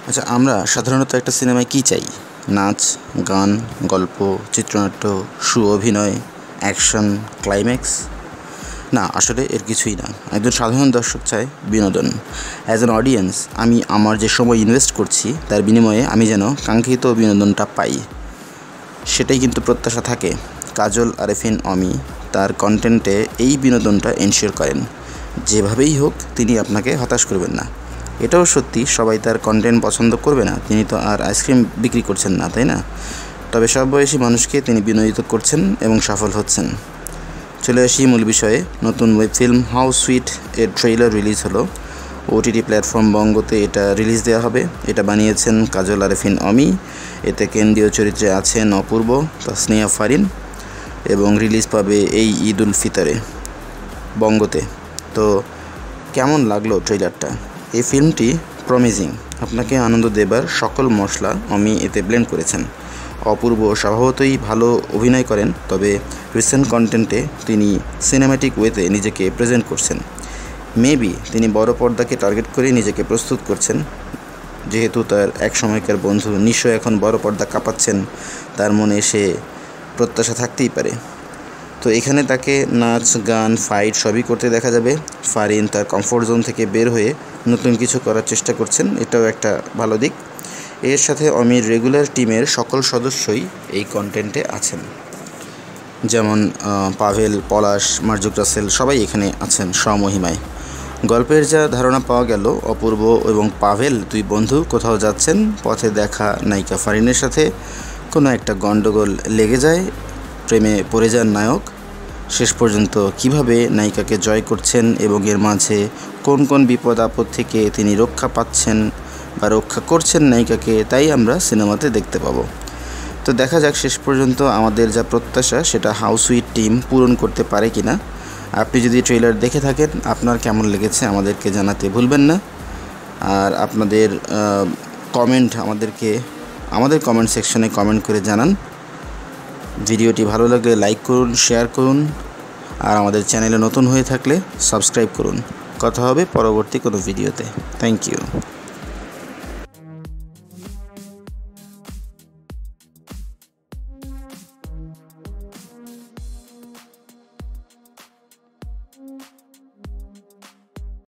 আচ্ছা, আমরা সাধারণত একটা সিনেমায় কী চাই? নাচ, গান, গল্প, চিত্রনাট্য, অভিনয়, অ্যাকশন, ক্লাইম্যাক্স? না, আসলে এর কিছুই না। একজন সাধারণ দর্শক চায় বিনোদন। অ্যাজ অ্যান অডিয়েন্স আমি আমার যে সময় ইনভেস্ট করছি তার বিনিময়ে আমি যেন কাঙ্ক্ষিত বিনোদনটা পাই, সেটাই কিন্তু প্রত্যাশা থাকে। কাজল আরেফিন অমি তার কন্টেন্টে এই বিনোদনটা এনশিওর করেন। যেভাবেই হোক তিনি আপনাকে হতাশ করবেন না। এটাও সত্যি, সবাই তার কন্টেন্ট পছন্দ করবে না, তিনি তো আর আইসক্রিম বিক্রি করছেন না, তাই না? তবে সব বয়সী মানুষকে তিনি বিনোদিত করছেন এবং সফল হচ্ছেন। চলে আসি মূল বিষয়ে। নতুন ওয়েব ফিল্ম হাউ সুইট এর ট্রেইলার রিলিজ হলো। ওটিটি প্ল্যাটফর্ম বঙ্গতে এটা রিলিজ দেওয়া হবে। এটা বানিয়েছেন কাজল আরেফিন অমি। এতে কেন্দ্রীয় চরিত্রে আছেন অপূর্ব, তাসনিয়া ফারিন এবং রিলিজ পাবে এই ঈদ উল ফিতরে বঙ্গতে। তো কেমন লাগলো ট্রেইলারটা? এই ফিল্মটি প্রমিজিং। আপনাকে আনন্দ দেবার সকল মশলা অমি এতে ব্লেন্ড করেছেন। অপূর্ব স্বভাবতই ভালো অভিনয় করেন, তবে রিসেন্ট কন্টেন্টে তিনি সিনেম্যাটিক ওয়েতে নিজেকে প্রেজেন্ট করছেন। মেবি তিনি বড় পর্দাকে টার্গেট করে নিজেকে প্রস্তুত করছেন। যেহেতু তার এক সময়কার বন্ধু নিশ্চয় এখন বড় পর্দা কাঁপাচ্ছেন, তার মনে সে প্রত্যাশা থাকতেই পারে। তো এখানে তাকে নাচ, গান, ফাইট সবই করতে দেখা যাবে। ফারিন তার কমফোর্ট জোন থেকে বের হয়ে নতুন কিছু করার চেষ্টা করছেন, এটাও একটা ভালো দিক। এর সাথে অমির রেগুলার টিমের সকল সদস্যই এই কন্টেন্টে আছেন, যেমন পাভেল, পলাশ, মার্জুক রাসেল সবাই এখানে আছেন স্বমহিমায়। গল্পের যা ধারণা পাওয়া গেল, অপূর্ব এবং পাভেল দুই বন্ধু কোথাও যাচ্ছেন, পথে দেখা নায়িকা ফারিনের সাথে কোনো একটা গণ্ডগোল লেগে যায়, প্রেমে পড়ে যান নায়ক। শেষ পর্যন্ত কিভাবে নায়িকাকে জয় করছেন এবং এর মাঝে কোন কোন বিপদ আপদ থেকে তিনি রক্ষা পাচ্ছেন বা রক্ষা করছেন নায়িকাকে, তাই আমরা সিনেমাতে দেখতে পাবো। তো দেখা যাক শেষ পর্যন্ত আমাদের যা প্রত্যাশা সেটা হাউ সুইট টিম পূরণ করতে পারে কিনা। আপনি যদি ট্রেলার দেখে থাকেন, আপনার কেমন লেগেছে আমাদেরকে জানাতে ভুলবেন না। আর আপনাদের কমেন্ট আমাদের কমেন্ট সেকশনে কমেন্ট করে জানান। ভিডিওটি ভালো লাগলে লাইক করুন, শেয়ার করুন, আর আমাদের চ্যানেলে নতুন হয়ে থাকলে সাবস্ক্রাইব করুন। কথা হবে পরবর্তী কোনো ভিডিওতে। Thank you.